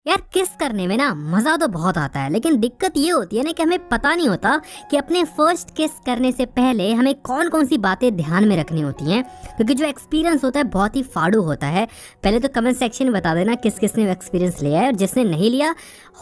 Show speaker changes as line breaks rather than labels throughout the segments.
यार किस करने में ना मजा तो बहुत आता है, लेकिन दिक्कत ये होती है ना कि हमें पता नहीं होता कि अपने फर्स्ट किस करने से पहले हमें कौन कौन सी बातें ध्यान में रखनी होती हैं, क्योंकि जो एक्सपीरियंस होता है बहुत ही फाड़ू होता है। पहले तो कमेंट सेक्शन में बता देना किस किस ने एक्सपीरियंस लिया है, और जिसने नहीं लिया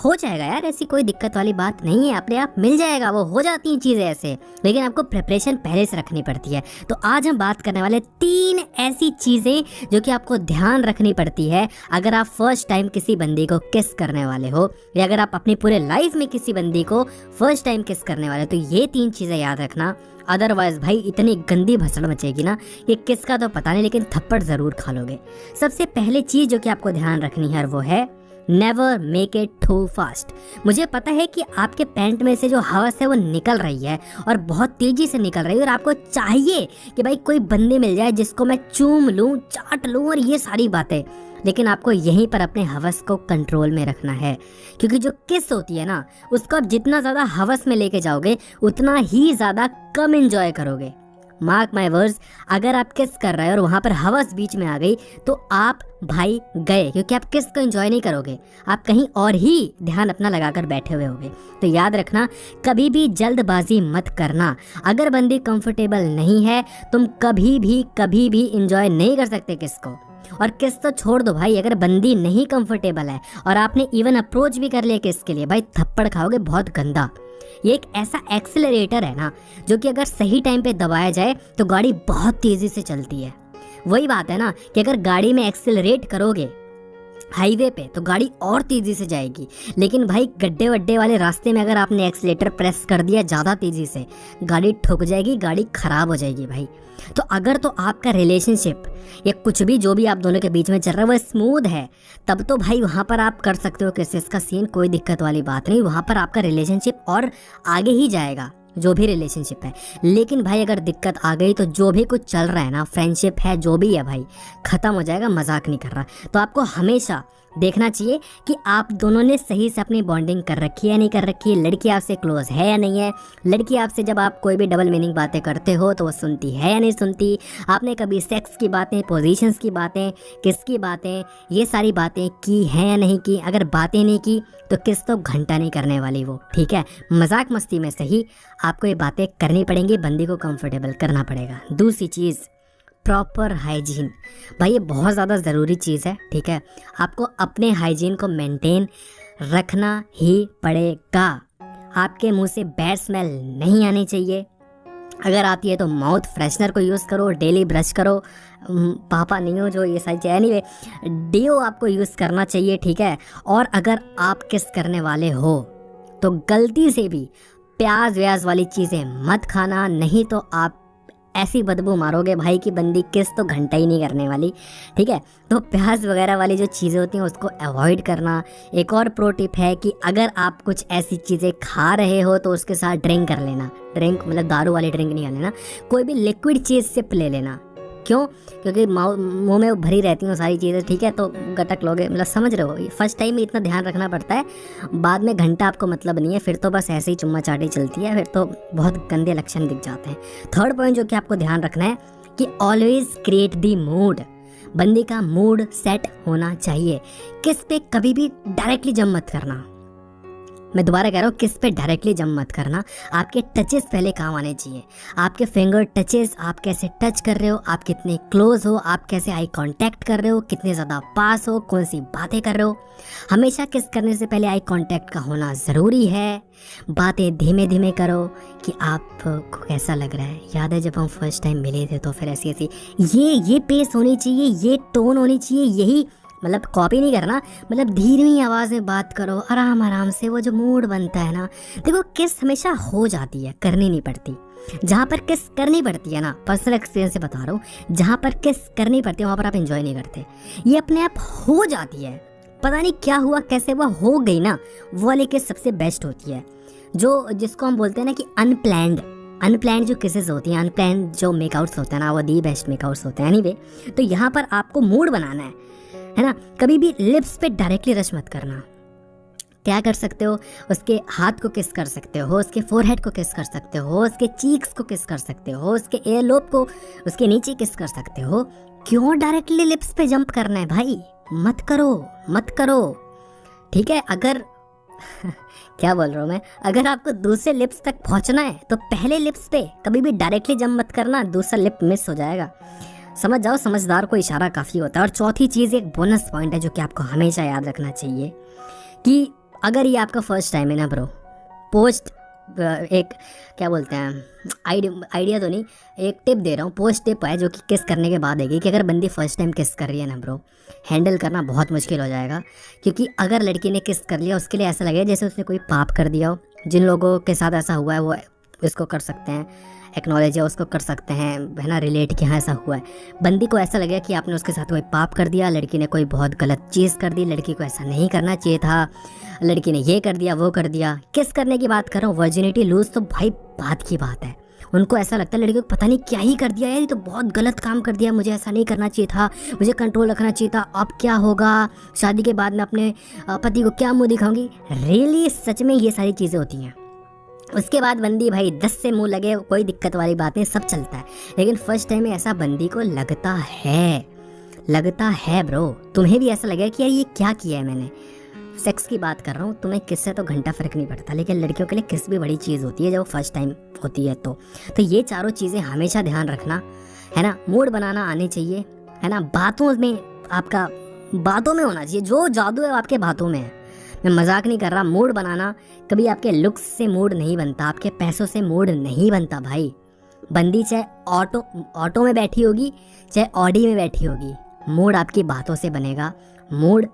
हो जाएगा यार, ऐसी कोई दिक्कत वाली बात नहीं है, अपने आप मिल जाएगा, वो हो जाती हैं चीज़ें ऐसे, लेकिन आपको प्रिपरेशन पहले से रखनी पड़ती है। तो आज हम बात करने वाले 3 ऐसी चीज़ें जो कि आपको ध्यान रखनी पड़ती है अगर आप फर्स्ट टाइम किसी बंदी को किस करने वाले हो, या अगर आप अपनी पूरे लाइफ में किसी बंदी को फर्स्ट टाइम किस करने वाले हो, तो ये 3 चीज़ें याद रखना। अदरवाइज भाई इतनी गंदी भसड़ मचेगी ना कि किसका तो पता नहीं, लेकिन थप्पड़ ज़रूर खा लोगे। सबसे पहले चीज़ जो कि आपको ध्यान रखनी है वो है never make it too fast. मुझे पता है कि आपके पैंट में से जो हवस है वो निकल रही है और बहुत तेजी से निकल रही है, और आपको चाहिए कि भाई कोई बंदी मिल जाए जिसको मैं चूम लूँ, चाट लूँ और ये सारी बातें, लेकिन आपको यहीं पर अपने हवस को कंट्रोल में रखना है, क्योंकि जो किस होती है ना उसको आप जितना ज़्यादा हवस में लेके जाओगे उतना ही ज़्यादा कम एंजॉय करोगे। मार्क माय वर्ड्स, अगर आप किस कर रहे हो और वहाँ पर हवस बीच में आ गई तो आप भाई गए, क्योंकि आप किस को एंजॉय नहीं करोगे, आप कहीं और ही ध्यान अपना लगाकर बैठे हुए होगे। तो याद रखना, कभी भी जल्दबाजी मत करना। अगर बंदी कंफर्टेबल नहीं है तुम कभी भी एंजॉय नहीं कर सकते किस को। और किस तो छोड़ दो भाई, अगर बंदी नहीं कंफर्टेबल है और आपने इवन अप्रोच भी कर लिया किस के लिए, भाई थप्पड़ खाओगे बहुत गंदा। ये एक ऐसा एक्सेलरेटर है ना जो कि अगर सही टाइम पे दबाया जाए तो गाड़ी बहुत तेज़ी से चलती है। वही बात है ना कि अगर गाड़ी में एक्सेलरेट करोगे हाईवे पे तो गाड़ी और तेज़ी से जाएगी, लेकिन भाई गड्ढे वड्ढे वाले रास्ते में अगर आपने एक्सीलेटर प्रेस कर दिया ज़्यादा तेज़ी से, गाड़ी ठुक जाएगी, गाड़ी ख़राब हो जाएगी भाई। तो अगर तो आपका रिलेशनशिप या कुछ भी जो भी आप दोनों के बीच में चल रहा है वो स्मूथ है, तब तो भाई वहाँ पर आप कर सकते हो किस का सीन, कोई दिक्कत वाली बात नहीं, वहाँ पर आपका रिलेशनशिप और आगे ही जाएगा, जो भी रिलेशनशिप है। लेकिन भाई अगर दिक्कत आ गई तो जो भी कुछ चल रहा है ना, फ्रेंडशिप है जो भी है भाई, ख़त्म हो जाएगा, मजाक नहीं कर रहा। तो आपको हमेशा देखना चाहिए कि आप दोनों ने सही से अपनी बॉन्डिंग कर रखी है या नहीं कर रखी है, लड़की आपसे क्लोज है या नहीं है, लड़की आपसे जब आप कोई भी डबल मीनिंग बातें करते हो तो वो सुनती है या नहीं सुनती, आपने कभी सेक्स की बातें, पोजीशंस की बातें, किसकी बातें, ये सारी बातें की हैं या नहीं की। अगर बातें नहीं की तो किस तो घंटा नहीं करने वाली वो, ठीक है। मजाक मस्ती में सही आपको ये बातें करनी पड़ेंगी, बंदी को कंफर्टेबल करना पड़ेगा। दूसरी चीज़ प्रॉपर हाइजीन। भाई ये बहुत ज़्यादा ज़रूरी चीज़ है, ठीक है। आपको अपने हाइजीन को मेंटेन रखना ही पड़ेगा। आपके मुंह से बैड स्मेल नहीं आनी चाहिए, अगर आती है तो माउथ फ्रेशनर को यूज़ करो, डेली ब्रश करो, पापा नहीं हो जो ये सारी चीज़, एनीवे डीओ आपको यूज़ करना चाहिए, ठीक है। और अगर आप किस करने वाले हो तो गलती से भी प्याज व्याज वाली चीज़ें मत खाना, नहीं तो आप ऐसी बदबू मारोगे भाई कि बंदी किस तो घंटा ही नहीं करने वाली, ठीक है। तो प्याज वगैरह वाली जो चीज़ें होती हैं उसको अवॉइड करना। एक और प्रो टिप है कि अगर आप कुछ ऐसी चीज़ें खा रहे हो तो उसके साथ ड्रिंक कर लेना। ड्रिंक मतलब दारू वाली ड्रिंक नहीं कर लेना, कोई भी लिक्विड चीज़ सिप ले लेना। क्यों? क्योंकि मुंह में भरी रहती हैं सारी चीज़ें, ठीक है, तो गटक लोगे, मतलब समझ रहे हो। फर्स्ट टाइम में इतना ध्यान रखना पड़ता है, बाद में घंटा आपको मतलब नहीं है, फिर तो बस ऐसे ही चुम्मा चाटी चलती है, फिर तो बहुत गंदे लक्षण दिख जाते हैं। थर्ड पॉइंट जो कि आपको ध्यान रखना है कि ऑलवेज क्रिएट दी मूड। बंदी का मूड सेट होना चाहिए। किस पे कभी भी डायरेक्टली जम मत करना। मैं दोबारा कह रहा हूँ, किस पे डायरेक्टली जम मत करना। आपके टचेस पहले काम आने चाहिए। आपके फिंगर टचेस, आप कैसे टच कर रहे हो, आप कितने क्लोज हो, आप कैसे आई कांटेक्ट कर रहे हो, कितने ज़्यादा पास हो, कौन सी बातें कर रहे हो। हमेशा किस करने से पहले आई कांटेक्ट का होना ज़रूरी है। बातें धीमे धीमे करो कि आपको कैसा लग रहा है। याद है जब हम फर्स्ट टाइम मिले थे तो फिर ऐसी ऐसी ये पेस होनी चाहिए, ये टोन होनी चाहिए, यही मतलब कॉपी नहीं करना, मतलब धीमी आवाज़ में बात करो, आराम आराम से, वो जो मूड बनता है ना। देखो किस हमेशा हो जाती है, करनी नहीं पड़ती। जहाँ पर किस करनी पड़ती है ना, पर्सनल एक्सपीरियंस से बता रहा हूँ, जहाँ पर किस करनी पड़ती है वहाँ पर आप एंजॉय नहीं करते। ये अपने आप हो जाती है, पता नहीं क्या हुआ, कैसे वो हो गई ना, वो वाली किस सबसे बेस्ट होती है। जो जिसको हम बोलते हैं ना कि अनप्लैंड जो किसेस होती हैं, अनप्लैंड जो मेकआउट्स होते हैं ना, वो दी बेस्ट मेकआउट्स होते हैं। एनीवे, तो यहाँ पर आपको मूड बनाना है ना। कभी भी लिप्स पे डायरेक्टली रश मत करना। क्या कर सकते हो, उसके हाथ को किस कर सकते हो, उसके फोरहेड को किस कर सकते हो, उसके चीक्स को किस कर सकते हो, उसके एयर लोब को उसके नीचे किस कर सकते हो। क्यों डायरेक्टली लिप्स पे जंप करना है भाई, मत करो। ठीक है। अगर क्या बोल रहा हूँ मैं, अगर आपको दूसरे लिप्स तक पहुंचना है तो पहले लिप्स पे कभी भी डायरेक्टली जंप मत करना, दूसरा लिप मिस हो जाएगा। समझ जाओ, समझदार को इशारा काफ़ी होता है। और चौथी चीज़ एक बोनस पॉइंट है जो कि आपको हमेशा याद रखना चाहिए कि अगर ये आपका फर्स्ट टाइम है ना ब्रो, पोस्ट एक क्या बोलते हैं, आइडिया तो नहीं, एक टिप दे रहा हूँ, पोस्ट टिप है जो कि किस करने के बाद आएगी कि अगर बंदी फर्स्ट टाइम किस कर रही है ना ब्रो, हैंडल करना बहुत मुश्किल हो जाएगा। क्योंकि अगर लड़की ने किस कर लिया उसके लिए ऐसा लगेगा जैसे उसने कोई पाप कर दिया हो। जिन लोगों के साथ ऐसा हुआ है वो इसको कर सकते हैं, एक्नॉलेज है उसको कर सकते हैं, है ना, रिलेट कि हाँ ऐसा हुआ है। बंदी को ऐसा लगेगा कि आपने उसके साथ कोई पाप कर दिया, लड़की ने कोई बहुत गलत चीज़ कर दी, लड़की को ऐसा नहीं करना चाहिए था, लड़की ने ये कर दिया वो कर दिया। किस करने की बात कर रहा हूँ, वर्जिनिटी लूज तो भाई बात की बात है। उनको ऐसा लगता है लड़की को पता नहीं क्या ही कर दिया यार, ये तो बहुत गलत काम कर दिया, मुझे ऐसा नहीं करना चाहिए था, मुझे कंट्रोल रखना चाहिए था, अब क्या होगा, शादी के बाद मैं अपने पति को क्या मुँह दिखाऊंगी। रियली सच में ये सारी चीज़ें होती हैं। उसके बाद बंदी भाई 10 से मुंह लगे, कोई दिक्कत वाली बात नहीं, सब चलता है। लेकिन फर्स्ट टाइम में ऐसा बंदी को लगता है ब्रो। तुम्हें भी ऐसा लगेगा कि यार ये क्या किया है मैंने। सेक्स की बात कर रहा हूँ, तुम्हें किस से तो घंटा फर्क नहीं पड़ता, लेकिन लड़कियों के लिए किस भी बड़ी चीज़ होती है जब फर्स्ट टाइम होती है। तो ये चारों चीज़ें हमेशा ध्यान रखना, है ना। मूड बनाना आनी चाहिए, है ना। बातों में आपका बातों में होना चाहिए, जो जादू है आपके बातों में है। मैं मजाक नहीं कर रहा। मूड बनाना कभी आपके लुक्स से मूड नहीं बनता, आपके पैसों से मूड नहीं बनता भाई। बंदी चाहे ऑटो में बैठी होगी, चाहे ऑडी में बैठी होगी, मूड आपकी बातों से बनेगा, मूड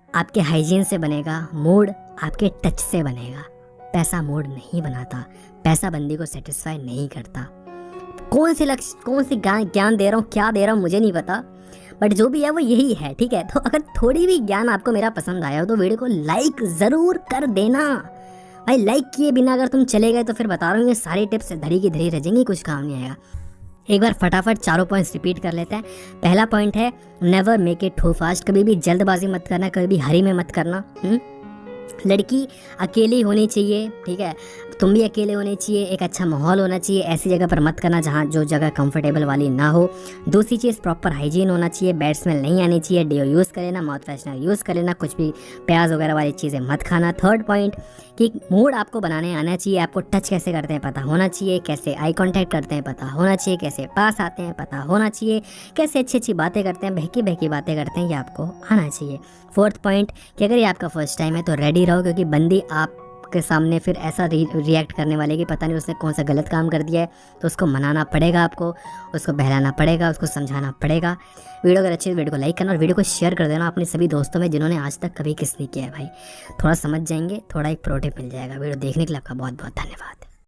आपके हाइजीन से बनेगा, मूड आपके टच से बनेगा। पैसा मूड नहीं बनाता, पैसा बंदी को सेटिस्फाई नहीं करता। कौन सी ज्ञान दे रहा हूँ, क्या दे रहा हूँ मुझे नहीं पता, बट जो भी है वो यही है, ठीक है। तो अगर थोड़ी भी ज्ञान आपको मेरा पसंद आया हो तो वीडियो को लाइक ज़रूर कर देना भाई। लाइक किए बिना अगर तुम चले गए तो फिर बता रहा हूँ ये सारी टिप्स धरी की धरी रह जाएंगी, कुछ काम नहीं आएगा। एक बार फटाफट चारों पॉइंट्स रिपीट कर लेते हैं। पहला पॉइंट है never make it too fast, कभी भी जल्दबाजी मत करना, कभी भी हरी में मत करना। लड़की अकेली होनी चाहिए, ठीक है, तुम भी अकेले होने चाहिए, एक अच्छा माहौल होना चाहिए, ऐसी जगह पर मत करना जहाँ जो जगह कंफर्टेबल वाली ना हो। दूसरी चीज़ प्रॉपर हाइजीन होना चाहिए, बैड स्मेल नहीं आनी चाहिए, डिओ यूज़ कर लेना, माउथ फ्रेशनर यूज़ कर लेना, कुछ भी प्याज वगैरह वाली चीज़ें मत खाना। थर्ड पॉइंट कि मूड आपको बनाने आना चाहिए, आपको टच कैसे करते हैं पता होना चाहिए, कैसे आई कॉन्टैक्ट करते हैं पता होना चाहिए, कैसे पास आते हैं पता होना चाहिए, कैसे अच्छी अच्छी बातें करते हैं, बहकी बहकी बातें करते हैं, ये आपको आना चाहिए। फोर्थ पॉइंट कि अगर ये आपका फर्स्ट टाइम है तो रेडी रहो, क्योंकि बंदी आपके सामने फिर ऐसा रिएक्ट करने वाले कि पता नहीं उसने कौन सा गलत काम कर दिया है, तो उसको मनाना पड़ेगा, आपको उसको बहलाना पड़ेगा, उसको समझाना पड़ेगा। वीडियो अगर अच्छी है वीडियो को लाइक करना और वीडियो को शेयर कर देना अपने सभी दोस्तों में जिन्होंने आज तक कभी किस नहीं किया है भाई। थोड़ा समझ जाएंगे, थोड़ा एक प्रो टिप मिल जाएगा। वीडियो देखने के लिए आपका बहुत बहुत धन्यवाद।